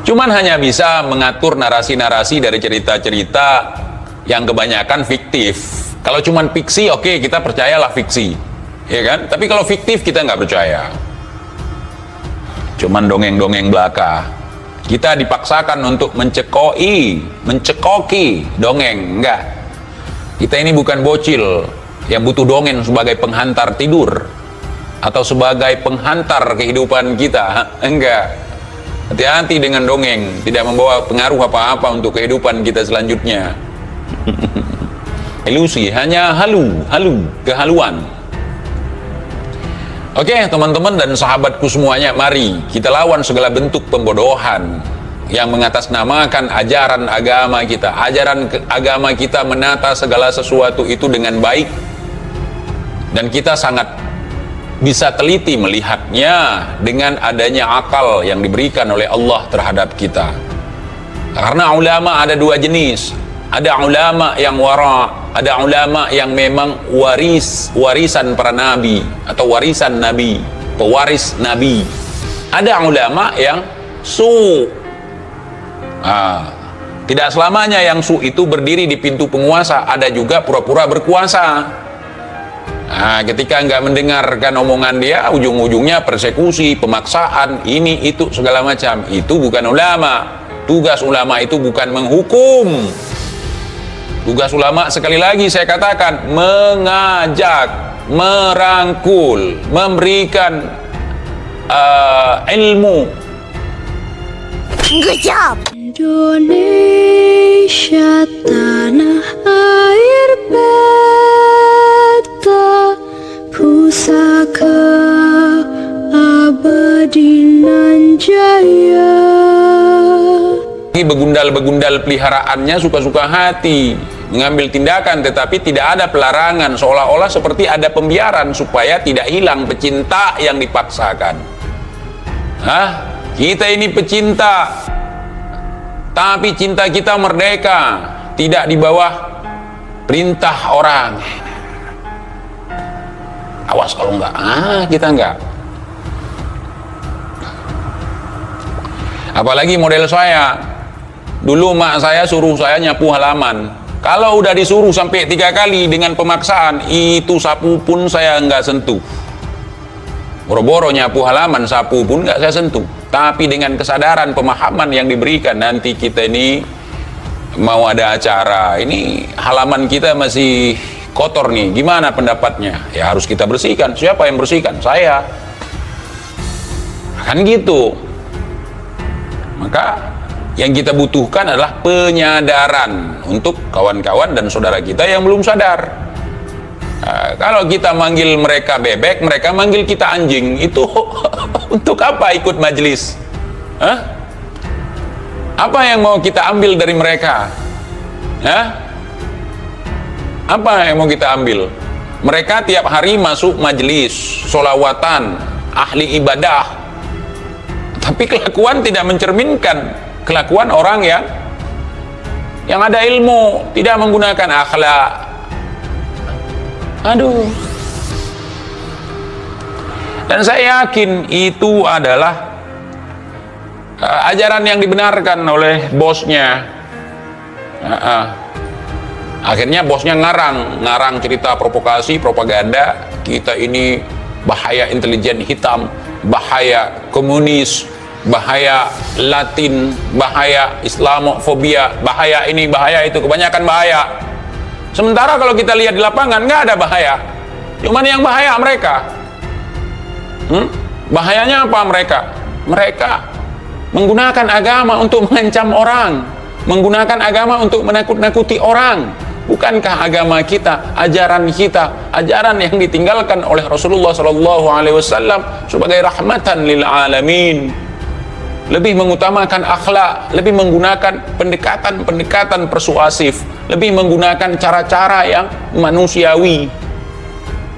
Cuman hanya bisa mengatur narasi-narasi dari cerita-cerita yang kebanyakan fiktif. Kalau cuman fiksi, oke, kita percayalah fiksi, ya kan? Tapi kalau fiktif kita nggak percaya. Cuman dongeng-dongeng belaka. Kita dipaksakan untuk mencekoki dongeng, enggak. Kita ini bukan bocil yang butuh dongeng sebagai penghantar tidur atau sebagai penghantar kehidupan kita, enggak. Hati-hati dengan dongeng, tidak membawa pengaruh apa-apa untuk kehidupan kita selanjutnya. Ilusi, hanya kehaluan. Oke, teman-teman dan sahabatku semuanya, mari kita lawan segala bentuk pembodohan yang mengatasnamakan ajaran agama kita. Ajaran agama kita menata segala sesuatu itu dengan baik, dan kita sangat bisa teliti melihatnya dengan adanya akal yang diberikan oleh Allah terhadap kita. Karena ulama ada dua jenis. Ada ulama yang wara, ada ulama yang memang warisan para nabi atau warisan nabi, pewaris nabi. Ada ulama yang su. Tidak selamanya yang su itu berdiri di pintu penguasa, ada juga pura-pura berkuasa. Ketika nggak mendengarkan omongan dia, ujung-ujungnya persekusi, pemaksaan, ini itu segala macam. Itu bukan ulama. Tugas ulama itu bukan menghukum. Tugas ulama, sekali lagi saya katakan, mengajak, merangkul, memberikan ilmu. Good job. Indonesia tanah air beta, pusaka abadi nan jaya. Begundal-begundal peliharaannya suka-suka hati, mengambil tindakan tetapi tidak ada pelarangan, seolah-olah seperti ada pembiaran supaya tidak hilang pecinta yang dipaksakan. Kita ini pecinta, tapi cinta kita merdeka, tidak di bawah perintah orang. Awas kalau enggak, kita enggak. Apalagi model saya. Dulu mak saya suruh saya nyapu halaman. Kalau udah disuruh sampai 3 kali dengan pemaksaan, itu sapu pun saya nggak sentuh. Boro-boro nyapu halaman, sapu pun nggak saya sentuh. Tapi dengan kesadaran, pemahaman yang diberikan, nanti kita ini mau ada acara, ini halaman kita masih kotor nih, gimana pendapatnya? Ya harus kita bersihkan. Siapa yang bersihkan? Saya. Kan gitu. Maka yang kita butuhkan adalah penyadaran untuk kawan-kawan dan saudara kita yang belum sadar. Kalau kita manggil mereka bebek, mereka manggil kita anjing, itu untuk apa ikut majelis? Apa yang mau kita ambil dari mereka? Apa yang mau kita ambil? Mereka tiap hari masuk majelis, sholawatan, ahli ibadah, tapi kelakuan tidak mencerminkan kelakuan orang yang ada ilmu, tidak menggunakan akhlak. Aduh. Dan saya yakin itu adalah ajaran yang dibenarkan oleh bosnya. Akhirnya bosnya ngarang cerita provokasi, propaganda. Kita ini bahaya intelijen hitam, bahaya komunis, bahaya Latin, bahaya Islamofobia, bahaya ini, bahaya itu, kebanyakan bahaya. Sementara kalau kita lihat di lapangan nggak ada bahaya, cuman yang bahaya mereka. Bahayanya apa mereka? Mereka menggunakan agama untuk mengancam orang, menggunakan agama untuk menakut-nakuti orang. Bukankah agama kita, ajaran kita, ajaran yang ditinggalkan oleh Rasulullah SAW sebagai rahmatan lil alamin, lebih mengutamakan akhlak, lebih menggunakan pendekatan-pendekatan persuasif, lebih menggunakan cara-cara yang manusiawi,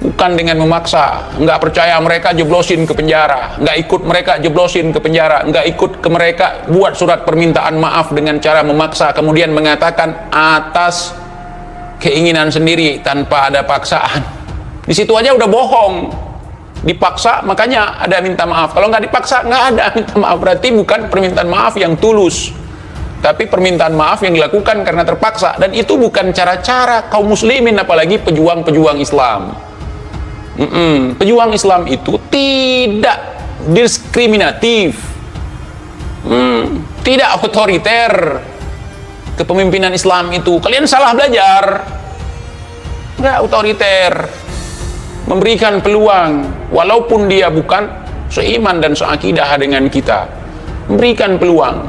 bukan dengan memaksa. Nggak percaya mereka jeblosin ke penjara, nggak ikut mereka jeblosin ke penjara, nggak ikut ke mereka buat surat permintaan maaf dengan cara memaksa, kemudian mengatakan atas keinginan sendiri tanpa ada paksaan. Di situ aja udah bohong. Dipaksa, makanya ada minta maaf. Kalau nggak dipaksa, nggak ada minta maaf. Berarti bukan permintaan maaf yang tulus, tapi permintaan maaf yang dilakukan karena terpaksa. Dan itu bukan cara-cara kaum muslimin, apalagi pejuang-pejuang Islam. Pejuang Islam itu tidak diskriminatif, tidak otoriter. Kepemimpinan Islam itu, kalian salah belajar, nggak otoriter, memberikan peluang walaupun dia bukan seiman dan seakidah dengan kita, memberikan peluang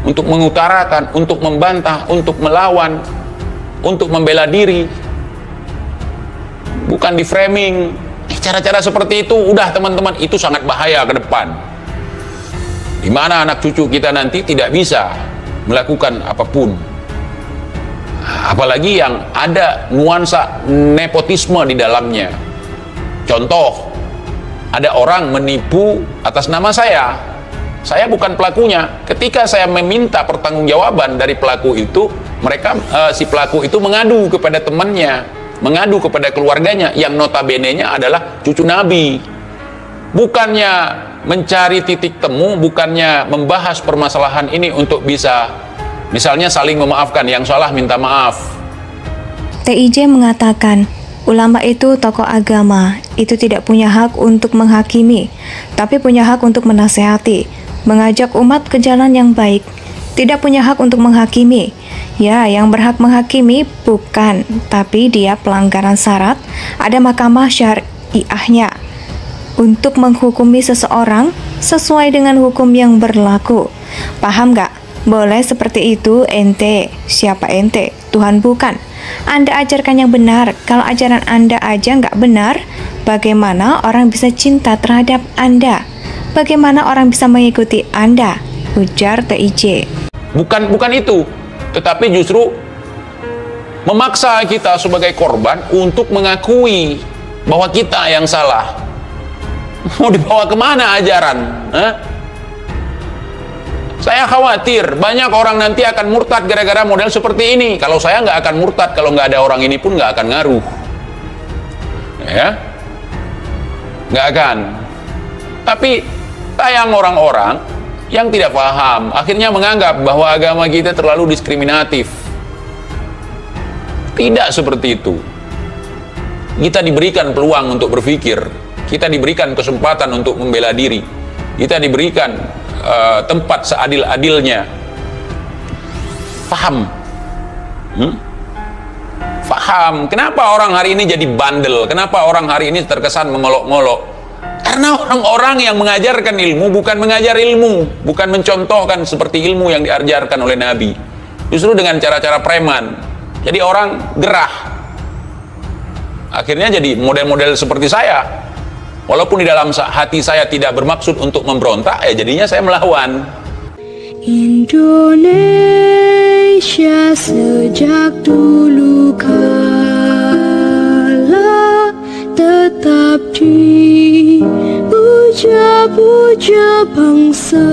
untuk mengutarakan, untuk membantah, untuk melawan, untuk membela diri, bukan di framing. Cara-cara seperti itu udah teman-teman, itu sangat bahaya ke depan, di mana anak cucu kita nanti tidak bisa melakukan apapun, apalagi yang ada nuansa nepotisme di dalamnya. Contoh, ada orang menipu atas nama saya bukan pelakunya. Ketika saya meminta pertanggungjawaban dari pelaku itu, mereka si pelaku itu mengadu kepada temannya, mengadu kepada keluarganya yang notabene-nya adalah cucu Nabi. Bukannya mencari titik temu, bukannya membahas permasalahan ini untuk bisa misalnya saling memaafkan, yang salah minta maaf. TIJ mengatakan, ulama itu tokoh agama, itu tidak punya hak untuk menghakimi, tapi punya hak untuk menasehati, mengajak umat ke jalan yang baik. Tidak punya hak untuk menghakimi. Ya, yang berhak menghakimi bukan, tapi dia pelanggaran syarat, ada mahkamah syariahnya untuk menghukumi seseorang sesuai dengan hukum yang berlaku. Paham gak? Boleh seperti itu ente. Siapa ente? Tuhan bukan. Anda ajarkan yang benar. Kalau ajaran Anda aja nggak benar, bagaimana orang bisa cinta terhadap Anda? Bagaimana orang bisa mengikuti Anda? Ujar TIJ. Bukan itu, tetapi justru memaksa kita sebagai korban untuk mengakui bahwa kita yang salah. Mau dibawa kemana ajaran? Saya khawatir banyak orang nanti akan murtad gara-gara model seperti ini. Kalau saya nggak akan murtad, kalau nggak ada orang ini pun nggak akan ngaruh, ya, nggak akan. Tapi sayang orang-orang yang tidak paham akhirnya menganggap bahwa agama kita terlalu diskriminatif. Tidak seperti itu. Kita diberikan peluang untuk berpikir, kita diberikan kesempatan untuk membela diri, kita diberikan tempat seadil-adilnya. Paham? Paham? Kenapa orang hari ini jadi bandel? Kenapa orang hari ini terkesan mengolok-ngolok? Karena orang-orang yang mengajarkan ilmu bukan mengajar ilmu, bukan mencontohkan seperti ilmu yang diajarkan oleh Nabi. Justru dengan cara-cara preman. Jadi orang gerah. Akhirnya jadi model-model seperti saya. Walaupun di dalam hati saya tidak bermaksud untuk memberontak, ya jadinya saya melawan. Indonesia sejak dulu kala tetap dipuja-puja bangsa.